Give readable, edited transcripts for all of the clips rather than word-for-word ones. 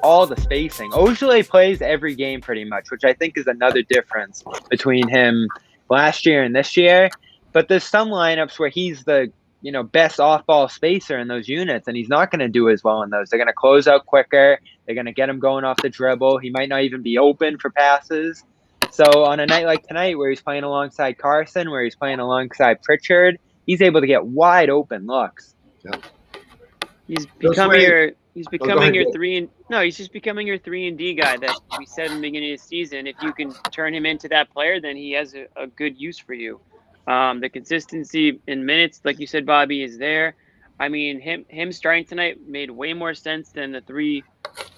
all the spacing. Ojeleye plays every game pretty much, which I think is another difference between him last year and this year. But there's some lineups where he's the best off-ball spacer in those units, and he's not going to do as well in those. They're going to close out quicker. They're going to get him going off the dribble. He might not even be open for passes. So on a night like tonight where he's playing alongside Carson, where he's playing alongside Pritchard, he's able to get wide open looks. Yeah. He's becoming your He's becoming your he's just becoming your 3-and-D guy that we said in the beginning of the season. If you can turn him into that player, then he has a good use for you. The consistency in minutes, like you said, Bobby, is there. I mean, him starting tonight made way more sense than the three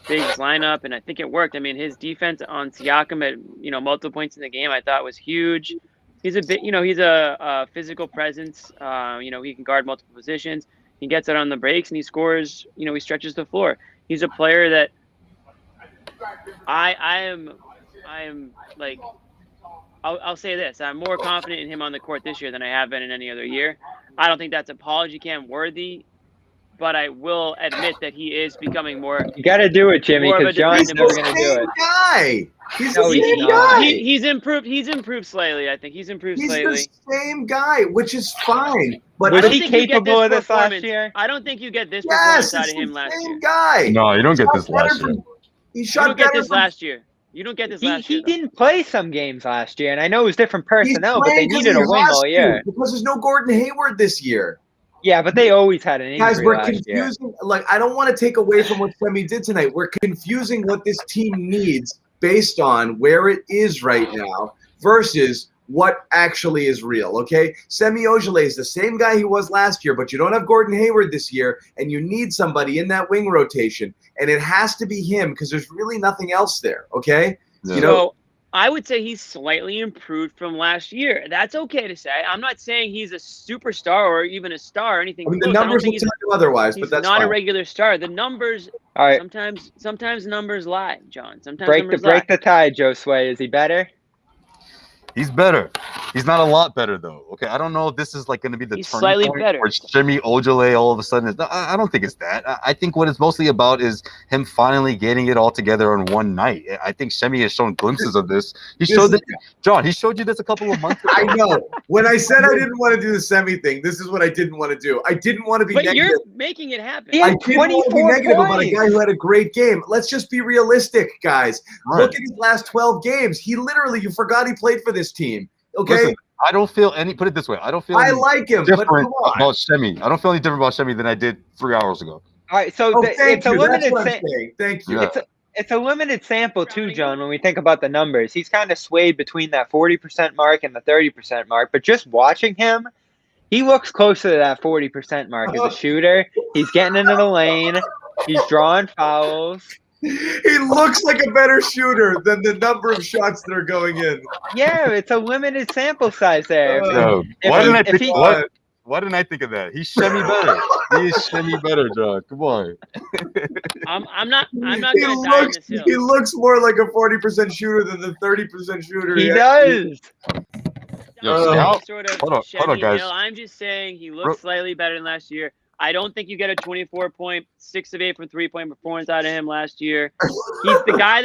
bigs lineup, and I think it worked. I mean, his defense on Siakam at multiple points in the game, I thought was huge. He's a bit, he's a physical presence. He can guard multiple positions. He gets it on the breaks and he scores. He stretches the floor. He's a player that I am like. I'll say this: I'm more confident in him on the court this year than I have been in any other year. I don't think that's apology cam worthy, but I will admit that he is becoming more. You got to do it, Jimmy, because John's never going to do it. Guy. He's the he's same not. guy. He's improved. He's improved slightly. I think he's improved slightly. He's the same guy, which is fine. But was he capable of this last year? I don't think you get this performance out of him last year. Same guy. No, you don't get this last year. He You shot don't get better this last year. You don't get this last He year. didn't play some games last year, and I know it was different personnel, but they playing 'cause needed he a wing has all to, year. because there's no Gordon Hayward this year. Yeah, but they always had an Guys, injury we're last year. confusing. Like, I don't want to take away from what Semi did tonight. We're confusing what this team needs based on where it is right now versus what actually is real, okay? Semi Ojeleye is the same guy he was last year, but you don't have Gordon Hayward this year, and you need somebody in that wing rotation, and it has to be him because there's really nothing else there, okay? Yeah. So I would say he's slightly improved from last year. That's okay to say. I'm not saying he's a superstar or even a star or anything. I mean, the close. I don't numbers think will tell you otherwise, but he's that's not fine. a regular star. The numbers All right, sometimes numbers lie, John. Sometimes break numbers lie. the tie, Josue. Is he better? He's better. He's not a lot better though. Okay, I don't know if this is like going to be the He's turning slightly point better. where Semi Ojeleye all of a sudden is. I don't think it's that. I think what it's mostly about is him finally getting it all together on one night. I think Semi has shown glimpses of this. He showed that, John. He showed you this a couple of months ago. I know. When I said I didn't want to do the Semi thing, this is what I didn't want to do. I didn't want to be But negative. you're making it happen. He I had didn't want to be 24 negative about a points. guy who had a great game. Let's just be realistic, guys. Right. Look at his last 12 games. You forgot he played for this team. Okay? Listen, I don't feel any. Put it this way, I don't feel. I any like him, but different come on. about Semi. I don't feel any different about Semi than I did 3 hours ago. All right, so Oh, thank it's a you. That's limited what I'm saying. Thank you. Yeah. it's a limited sample too, John, when we think about the numbers. He's kind of swayed between that 40% mark and the 30% mark, but just watching him, he looks closer to that 40% mark as a shooter. He's getting into the lane. He's drawing fouls. He looks like a better shooter than the number of shots that are going in. Yeah, it's a limited sample size there. No. If Why he- didn't I if think? he- Why didn't I think of that? He's Semi better. He is Semi better, John. Come on. I'm not He gonna die on looks, this hill. he looks more like a 40% shooter than the 30% shooter. He actually- does. Yo, Not how- sort of hold on, Chevy guys. Hill. I'm just saying he Bro- looks slightly better than last year. I don't think you get a 24-point, 6 of 8 from 3-point performance out of him last year. He's the guy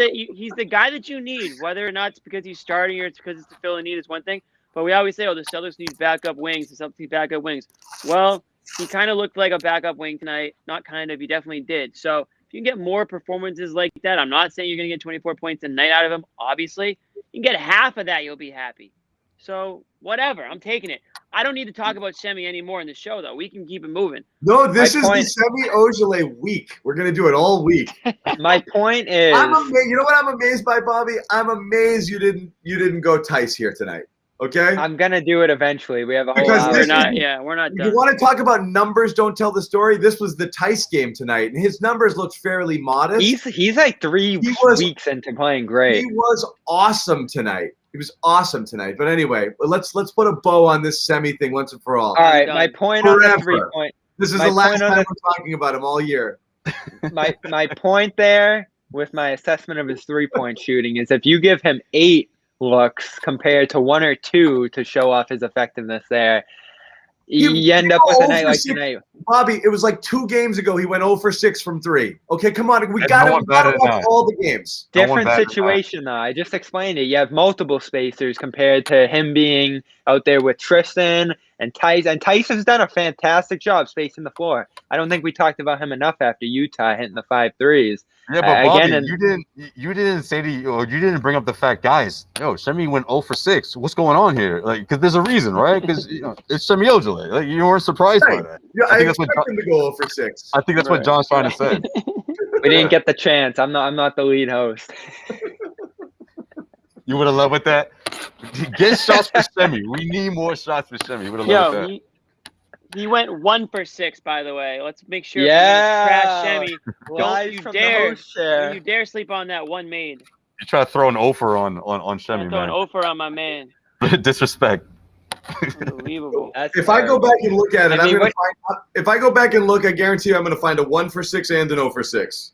that you need, whether or not it's because he's starting or it's because it's to fill a need is one thing. But we always say, oh, the Celtics need backup wings. The Celtics need backup wings. Well, he kind of looked like a backup wing tonight. Not kind of, he definitely did. So if you can get more performances like that, I'm not saying you're going to get 24 points a night out of him, obviously. You can get half of that, you'll be happy. So whatever, I'm taking it. I don't need to talk about Semi anymore in the show, though. We can keep it moving. No, this My is point- the Semi Ojeleye week. We're going to do it all week. My point is, I'm amazed. You know what I'm amazed by, Bobby? I'm amazed you didn't go Tice here tonight. Okay? I'm gonna do it eventually. We have a whole Because hour. this We're not If done. you want to talk about numbers don't tell the story, this was the Tice game tonight, and his numbers looked fairly modest. He's like 3 He was- weeks into playing great. He was awesome tonight. He was awesome tonight. But anyway, let's put a bow on this Semi thing once and for all. All right, done. my point on the Forever. 3-point. This is my the last point on time the- we're talking about him all year. My point there with my assessment of his 3-point shooting is if you give him 8 looks compared to 1 or 2 to show off his effectiveness there, You end up with a night like tonight. Bobby, it was like 2 games ago he went 0 for 6 from 3. Okay, come on. We got to watch all the games. Different situation, though. I just explained it. You have multiple spacers compared to him being out there with Tristan and Tyson. And Tyson's done a fantastic job spacing the floor. I don't think we talked about him enough after Utah hitting the 5 threes. Yeah, but Bobby, you didn't say you didn't bring up the fact, guys. Yo, Semi went 0 for 6. What's going on here? Like, because there's a reason, right? Because it's Semi Ojeleye. Like, you weren't surprised by that. Yeah, I expect him to go 0 for 6. I think that's what John's trying to say. We didn't get the chance. I'm not the lead host. You would have loved with that. Get shots for Semi. We need more shots for Semi. Would have loved with that. He went 1 for 6, by the way. Let's make sure. Yeah. Trash Semi. Don't you dare sleep on that one made. You try to throw an offer on Semi, man. Throw an offer on my man. Disrespect. Unbelievable. If I go back and look at it, if I go back and look, I guarantee you I'm going to find a 1 for 6 and an 0 for 6.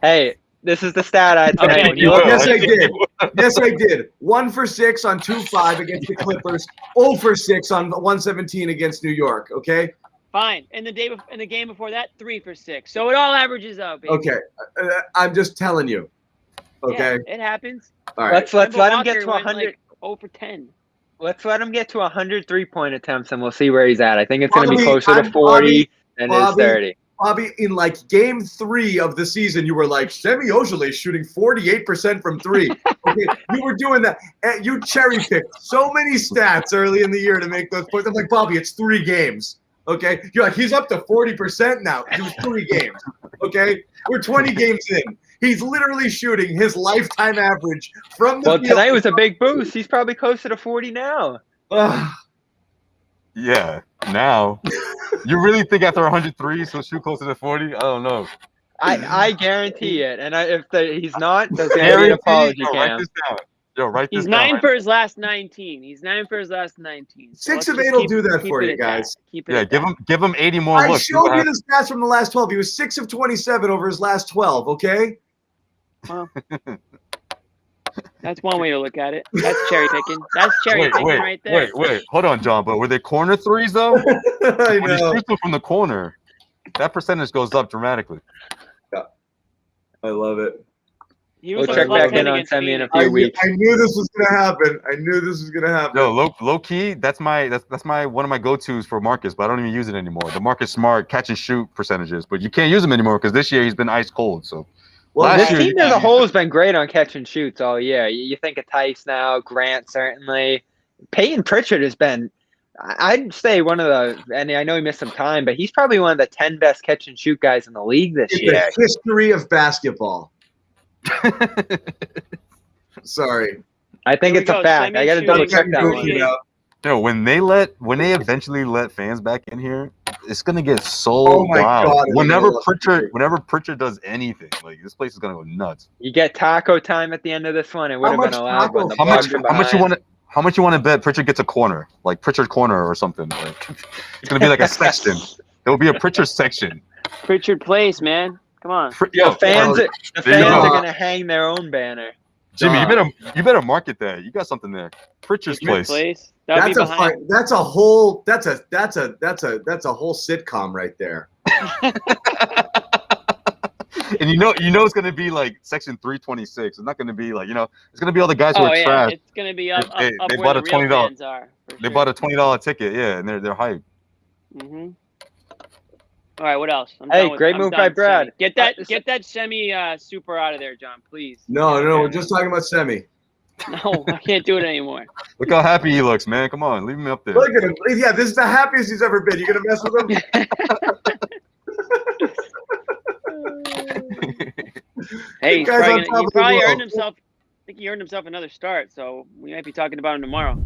Hey, this is the stat I okay, Yes, I did. Yes, I did. 1 for 6 on 2-5 against the Clippers. 0 for 6 on 117 against New York. Okay. Fine. And the game before that, 3 for 6. So it all averages out, baby. Okay. I'm just telling you. Okay. Yeah, it happens. All right. Let's let him get to 100. Like 0 for 10. Let's let him get to 100 3-point attempts, and we'll see where he's at. I think it's going to be closer to 40 than his 30. Bobby, in like game 3 of the season, you were like, Semi Ojeleye shooting 48% from 3. Okay, you were doing that. You cherry-picked so many stats early in the year to make those points. I'm like, Bobby, it's 3 games. Okay? You're like, he's up to 40% now. It was 3 games. Okay? We're 20 games in. He's literally shooting his lifetime average from the field. Tonight was a big boost. He's probably closer to 40 now. Yeah, now. You really think after 103 he'll shoot closer to 40? I don't know. I guarantee it. And if he's not, there's going to be an apology cam. Write this down. Yo, write this He's down. 9 for his last 19. He's 9 for his last 19. So 6 of 8 will do that for you guys. Yeah, give him 80 more looks. I showed you the stats from the last 12. He was 6 of 27 over his last 12, okay? Well, that's one way to look at it. That's cherry picking. That's cherry picking right there. Wait. Hold on, John. But were they corner threes, though? I When know. you shoot them from the corner, that percentage goes up dramatically. Yeah. I love it. We'll check back in on Semi in a few weeks. I knew this was going to happen. Yo, low key, that's my one of my go-tos for Marcus, but I don't even use it anymore. The Marcus Smart catch and shoot percentages, but you can't use them anymore because this year he's been ice cold. So, well, this team as a whole has been great on catch and shoots all year. You think of Tice now, Grant certainly, Payton Pritchard has been. I'd say one of the, and I know he missed some time, but he's probably one of the 10 best catch and shoot guys in the league this year. The history of basketball. Sorry. I think it's a fact. I got to double check that one. Yo, when they eventually let fans back in here, it's gonna get so wild. God, whenever Pritchard does anything, like this place is gonna go nuts. You get taco time at the end of this one. It would have been allowed. How much you want to bet Pritchard gets a corner, like Pritchard corner or something? Like, it's gonna be like a section. There will be a Pritchard section. Pritchard Place, man. Come on. The fans are gonna hang their own banner. Jimmy, you better market that. You got something there. Pritchard's Place. That's a whole sitcom right there. And you know it's gonna be like section 326. It's not gonna be like, it's gonna be all the guys who are trash. It's gonna be up they where bought a the real fans are. They bought a $20 ticket, yeah, and they're hyped. Mhm. All right, what else? Great move by Brad. Get that Semi super out of there, John, please. No, we're just talking about Semi. No, I can't do it anymore. Look how happy he looks, man. Come on, leave him up there. Look at him. Yeah, this is the happiest he's ever been. You gonna mess with him? Hey, he probably earned himself. I think he earned himself another start, so we might be talking about him tomorrow.